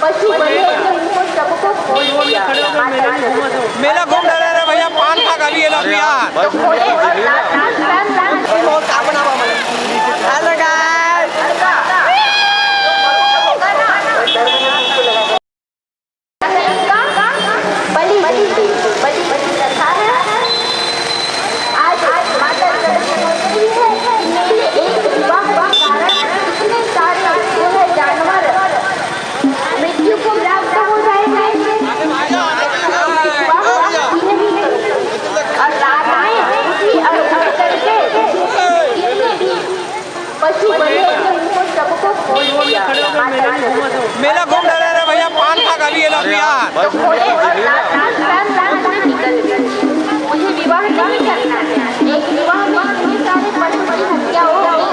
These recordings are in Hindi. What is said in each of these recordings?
पशु बने उनको सबको खोल दिया। मेला घूम रहे रे भैया, पान खा का भी हेलो भैया। हेलो गाइस, बलि कथा है। आज माता सरस्वती है, एक विवाह के कारण इतने सारे जो है जानवर मृत्यु को प्राप्त हो रहे हैं। और राधाएं उसी अवसर करके जितने भी पशु बने उनको सबको खोल दिया। मेला घूम रहे रे भैया, पान खा का भी हेलो भैया। निकल गए। मुझे विवाह नहीं करना है। एक विवाह में इतने सारे पशु की हत्या हो गई,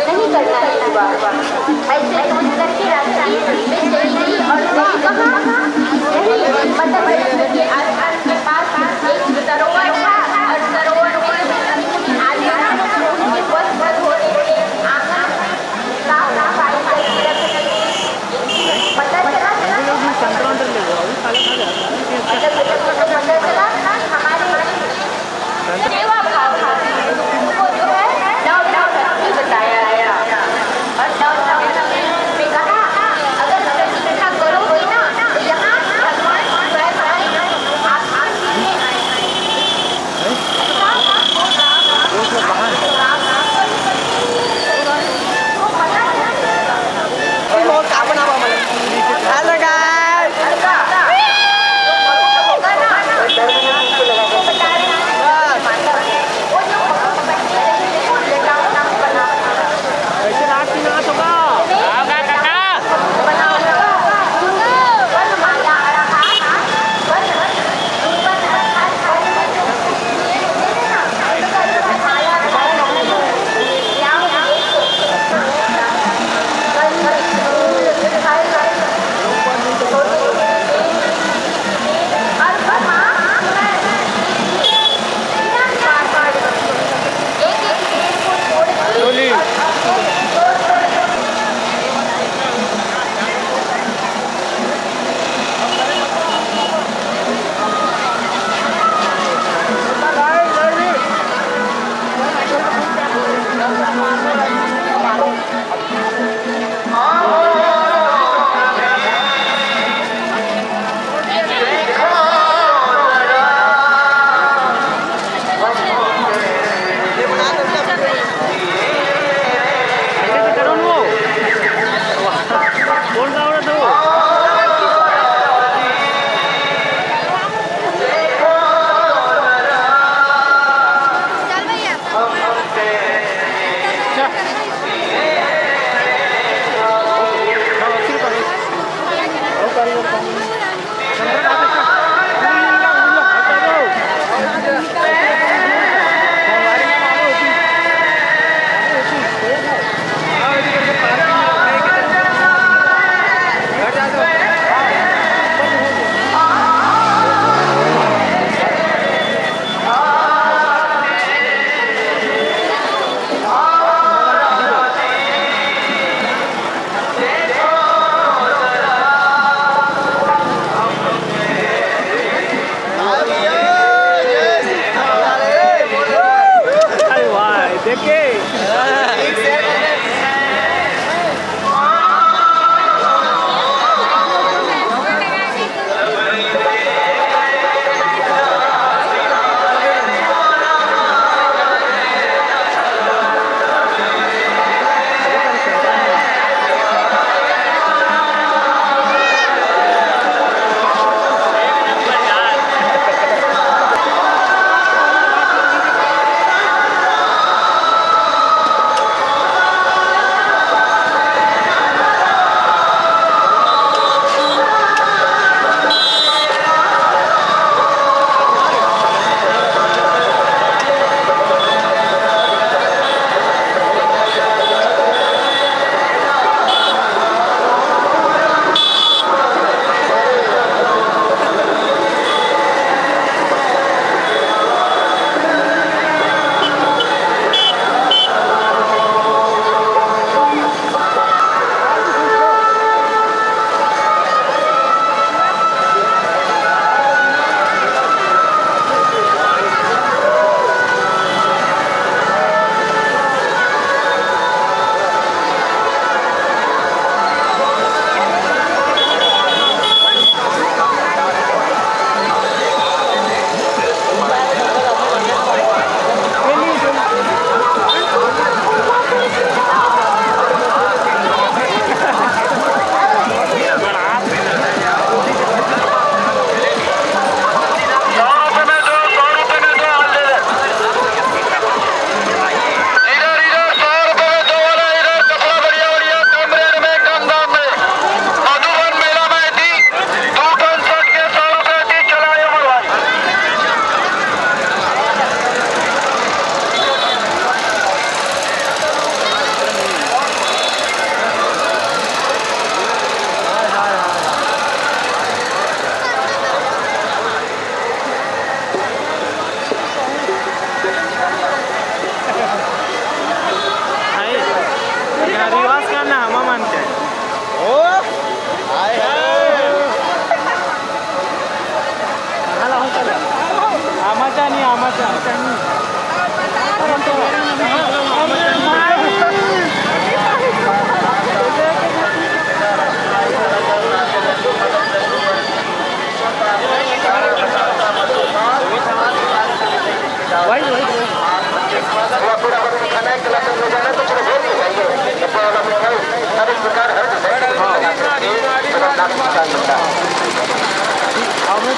नहीं करना है विवाह। ऐसे सोच करके रास्ते में चली गई और गई कहाँ? यही माता सरस्वती के आश्रम के पास एक सरोवर था और सरोवर में आगे उनके वस्त्र धोने के आंगन साफ सफाई करके रखने के पता चला हमारे सेवा भाव उनको जो है नव भक्ति बताया गया। और नव भक्ति में कहा अगर प्रतिष्ठा करोगे ना तो यहाँ भगवान स्वयं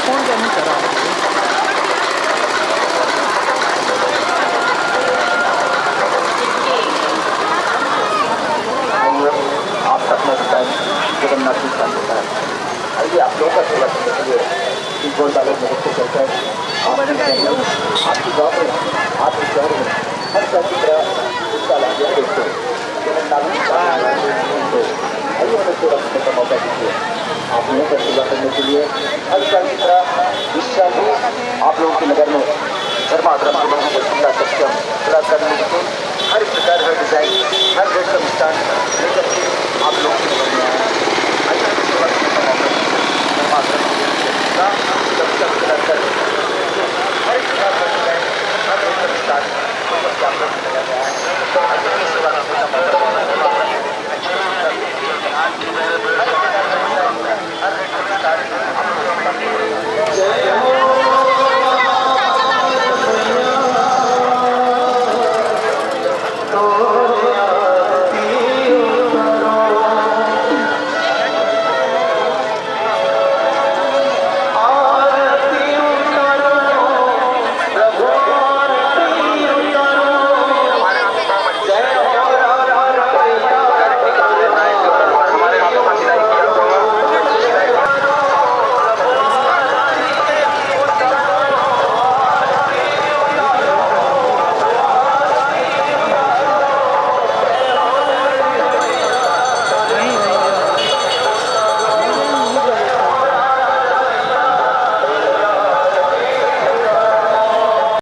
फोन क्या नहीं करा आप अपना टाइम जगन्नाथ जी का होता है। आइए आप लोगों का सेवा करने के लिए गोल बालक में बच्चे चलते हैं आपकी गाँव में आपके शहर में हर साल की तरह उसका लाभ देखते हैं। आइए हमें सेवा करने का मौका दीजिए। आप लोगों का सेवा करने के लिए हर साल की तरह इस साल भी आप लोगों की नगर में धर्माधर्म के लोगों को सुंदर सक्षम कलाकार हर प्रकार हर डिजाइन हर रेट का मिष्ठान लेकर